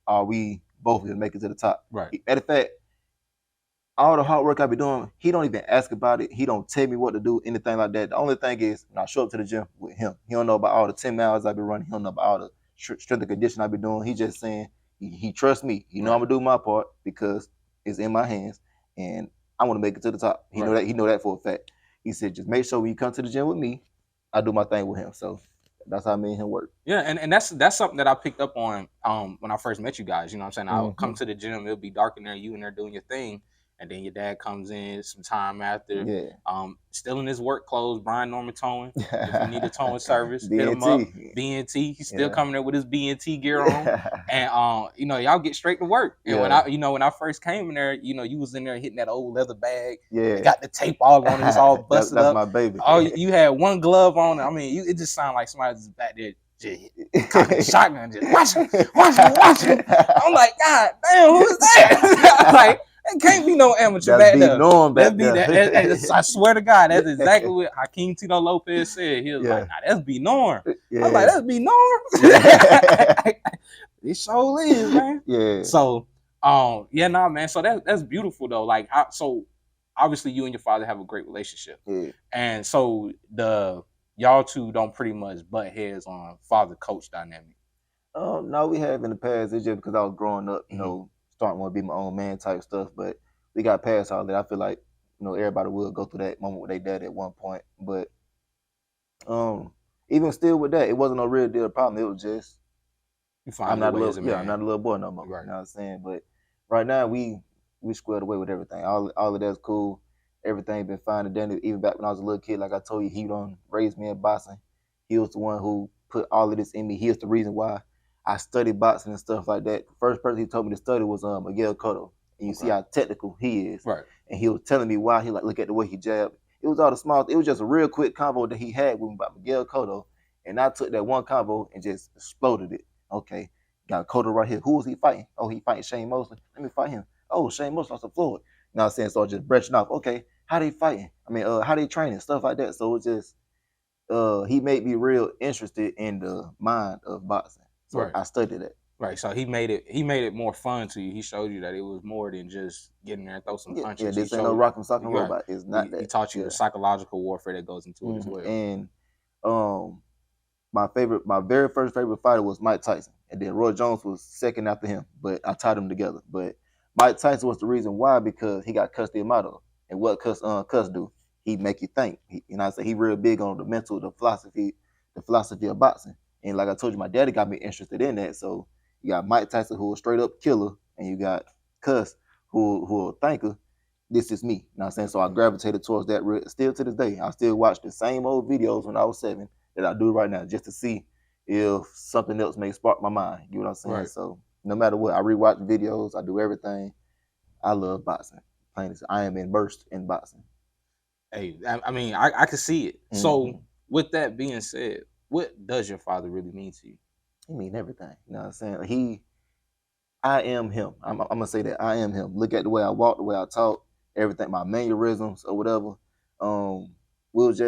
are we both gonna make it to the top? Right. Matter of fact, all the hard work I be doing, he don't even ask about it. He don't tell me what to do, anything like that. The only thing is, when I show up to the gym with him, he don't know about all the 10 miles I be running. He don't know about all the strength and condition I be doing. He just saying he trusts me. You know I'm gonna do my part because it's in my hands, and I want to make it to the top. He know that. He know that for a fact. He said, just make sure when you come to the gym with me, I do my thing with him. So that's how me and him work. Yeah, and that's something that I picked up on when I first met you guys. You know what I'm saying? I would come to the gym, it'll be dark in there, you in there doing your thing, and then your dad comes in some time after. Still in his work clothes, Brian Norman towing. If you need a towing service, hit him up. BNT, he's still coming there with his BNT gear on. And you know, y'all get straight to work. And when I first came in there, you know, you was in there hitting that old leather bag. Yeah. Got the tape all on it, it's all busted that's up. my baby. Oh, you had one glove on. I mean, it just sounded like somebody was back there just cocking a shotgun, just watch him. I'm like, God damn, who is that? I'm like, it can't be no amateur back there. I swear to God, that's exactly what Hakeem Tito Lopez said. He was like, nah, that's B Norm. I was like, that's B Norm. It sure is, man. Yeah. So, man. So that's beautiful though. Like, so obviously you and your father have a great relationship. Yeah. And so y'all two don't pretty much butt heads on father-coach dynamic. No, we have in the past. It's just because I was growing up, you know, starting to be my own man type stuff. But we got past all that. I feel like, you know, everybody will go through that moment with their dad at one point. But even still with that, it wasn't no real deal problem. It was just I'm not a little boy no more. Right. You know what I'm saying? But right now we squared away with everything. All of that's cool. Everything been fine and done. Even back when I was a little kid, like I told you, he done raised me in boxing. He was the one who put all of this in me. He was the reason why I studied boxing and stuff like that. The first person he told me to study was Miguel Cotto. And you see how technical he is. Right. And he was telling me why. He like, look at the way he jabbed. It was all the small. It was just a real quick combo that he had with me about Miguel Cotto. And I took that one combo and just exploded it. Okay, got Cotto right here. Who was he fighting? Oh, he fighting Shane Mosley. Let me fight him. Oh, Shane Mosley lost to Floyd. You know what I'm saying? So I just branching off. Okay, how they fighting? I mean, how they training? Stuff like that. So it just, he made me real interested in the mind of boxing. So I studied it. Right, so he made it more fun to you. He showed you that it was more than just getting there and throw some punches. Yeah, this ain't no rock and sock and robot. It's not that. He taught you the psychological warfare that goes into it as well. And my very first favorite fighter was Mike Tyson, and then Roy Jones was second after him. But I tied them together. But Mike Tyson was the reason why, because he got Cus D'Amato, and what Cus do? He make you think. I say he real big on the mental, the philosophy of boxing. And like I told you, my daddy got me interested in that. So you got Mike Tyson, who a straight up killer, and you got Cus, who a thinker. This is me. You know what I'm saying? So I gravitated towards that. Still to this day, I still watch the same old videos when I was 7 that I do right now, just to see if something else may spark my mind. You know what I'm saying? Right. So no matter what, I rewatch videos. I do everything. I love boxing. I am immersed in boxing. Hey, I mean, I can see it. Mm-hmm. So with that being said, what does your father really mean to you? He mean everything. You know what I'm saying? I am him. I'm gonna say that I am him. Look at the way I walk, the way I talk, everything, my mannerisms or whatever. What was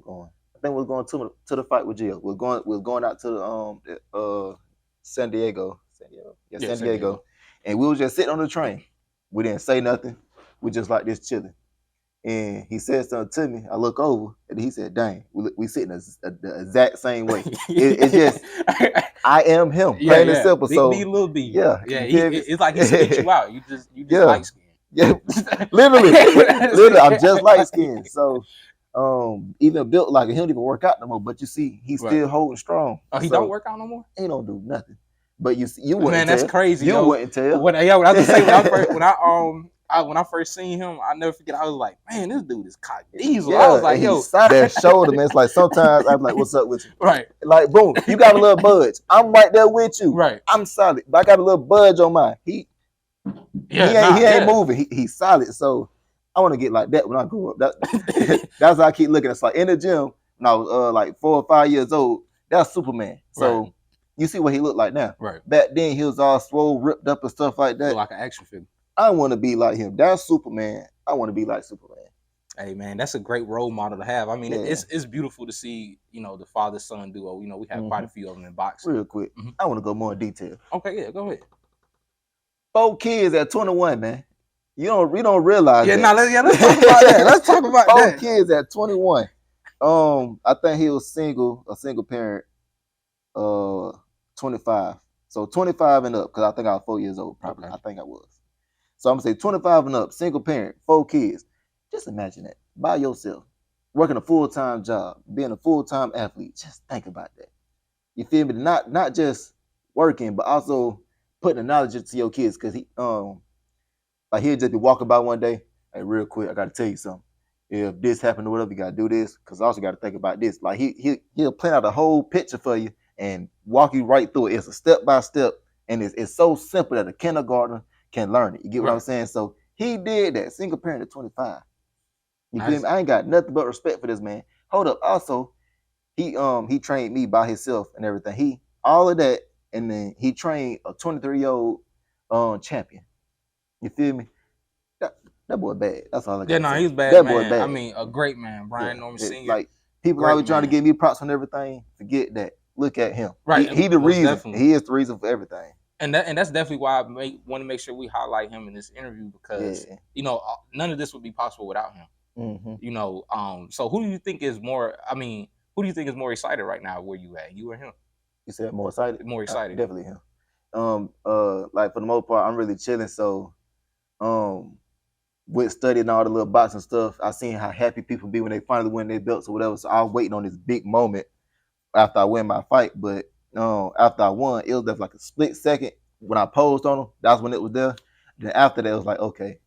going? I think we was going to the fight with Jill. We was going out to San Diego. San Diego. And we was just sitting on the train. We didn't say nothing. We just like this chilling. And he said something to me. I look over, and he said, "Dang, we sitting the exact same way." It's just, I am him, plain and simple. Big B, little B. Yeah. It's like he spit you out. You just light skin. Yeah, literally, I'm just light skinned. So, even built like he don't even work out no more. But you see, he's still holding strong. Oh, he don't work out no more. He don't do nothing. But you see, you wouldn't. Man, that's crazy. You wouldn't tell. When I was gonna say when I first seen him, I never forget. I was like, man, this dude is cock diesel. I was like, yo, that shoulder, man. It's like sometimes I'm like, what's up with you? Right. Like, boom, you got a little budge. I'm right there with you. Right. I'm solid, but I got a little budge on mine. He ain't moving. He's solid. So I want to get like that when I grow up. That's how I keep looking. It's like in the gym when I was like 4 or 5 years old. That's Superman. So you see what he looked like now. Right. Back then he was all swole, ripped up and stuff like that. Like an action figure. I want to be like him. That's Superman. I want to be like Superman. Hey man, that's a great role model to have. I mean, it's beautiful to see, you know, the father-son duo. You know, we have quite a few of them in boxing. Real quick, I want to go more in detail. Okay, yeah, go ahead. 4 kids at 21, man. We don't realize that. Let's talk about that. Let's talk about 4 kids at 21. I think he was a single parent, 25. So 25 and up, because I think I was 4 years old, probably. Okay. I think I was. So I'm gonna say 25 and up, single parent, 4 kids. Just imagine that. By yourself, working a full-time job, being a full-time athlete. Just think about that. You feel me? Not just working, but also putting the knowledge into your kids. Cause he'll just be walking by one day. Hey, real quick, I gotta tell you something. If this happened or whatever, you gotta do this. Cause I also gotta think about this. Like he'll plan out a whole picture for you and walk you right through it. It's a step by step, and it's so simple that a kindergartner can learn it. You get what I'm saying? So he did that. Single parent at 25. You feel me? I ain't got nothing but respect for this man. Hold up. Also, he trained me by himself and everything. All of that, and then he trained a 23-year-old champion. You feel me? That boy bad. That's all I got. Yeah, no, he's bad. That boy bad. I mean, a great man, Brian Norman Sr. Like people always trying to give me props on everything. Forget that. Look at him. Right. He the reason. Definitely. He is the reason for everything. And that's definitely why I want to make sure we highlight him in this interview, because you know, none of this would be possible without him. You know, so who do you think is more? I mean, who do you think is more excited right now? Where you at? You or him? You said more excited. More excited. Definitely him. Like for the most part, I'm really chilling. So, with studying all the little boxing stuff, I seen how happy people be when they finally win their belts or whatever. So I was waiting on this big moment after I win my fight. But after I won, it was just like a split second when I posed on him. That's when it was there. Then after that, it was like, okay,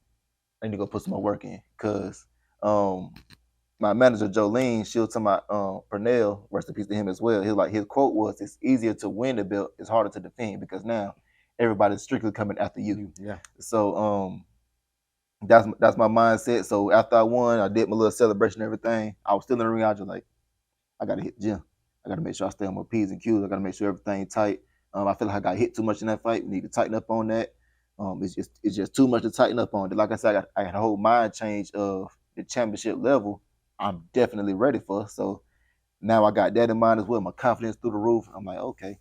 I need to go put some more work in, because my manager Jolene, she was talking about Pernell, rest in peace to him as well. His quote was, "It's easier to win the belt, it's harder to defend, because now everybody's strictly coming after you." Yeah. So that's my mindset. So after I won, I did my little celebration and everything. I was still in the ring. I was just like, I gotta hit the gym. I gotta make sure I stay on my P's and Q's. I gotta make sure everything's tight. I feel like I got hit too much in that fight. We need to tighten up on that. It's just too much to tighten up on. Like I said, I got a whole mind change of the championship level. I'm definitely ready for. So now I got that in mind as well. My confidence through the roof. I'm like, okay,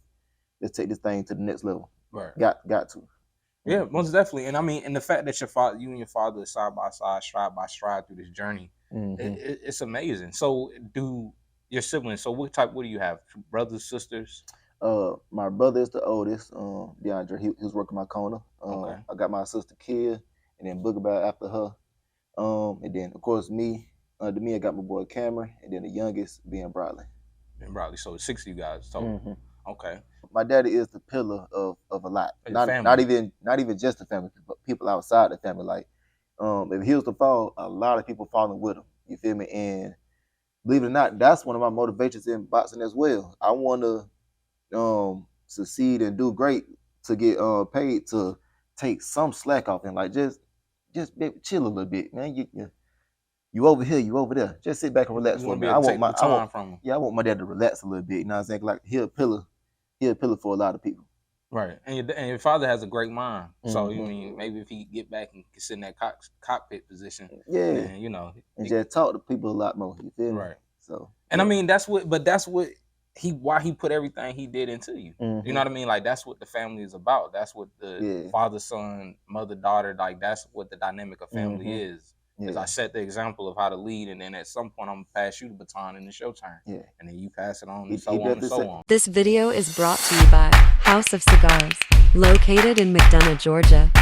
let's take this thing to the next level. Right. Got to. Yeah, most definitely. And I mean, and the fact that you and your father side by side, stride by stride through this journey, it's amazing. So do your siblings, so what do you have? Brothers, sisters? My brother is the oldest, DeAndre. He was working my corner. Okay. I got my sister Kia, and then Booger Bear after her. And then of course me. Under me, I got my boy Cameron, and then the youngest being Bradley. So 60 you guys total. Okay. My daddy is the pillar of a lot. Not even just the family, but people outside the family. Like, if he was to fall, a lot of people falling with him. You feel me? And believe it or not, that's one of my motivations in boxing as well. I want to succeed and do great to get paid to take some slack off, and like just chill a little bit, man. You over here, you over there. Just sit back and relax for me. I want my dad to relax a little bit. You know what I'm saying? Like he a pillar for a lot of people. Right. And your father has a great mind. So you mean maybe if he get back and sit in that cockpit position, then, you know, and just talk to people a lot more. You feel me? Right. So I mean that's what why he put everything he did into you. You know what I mean? Like that's what the family is about. That's what the father, son, mother, daughter, like that's what the dynamic of family is. Because I set the example of how to lead, and then at some point I'm gonna pass you the baton and it's your turn. Yeah. And then you pass it on and so on and so on. This video is brought to you by House of Cigars, located in McDonough, Georgia.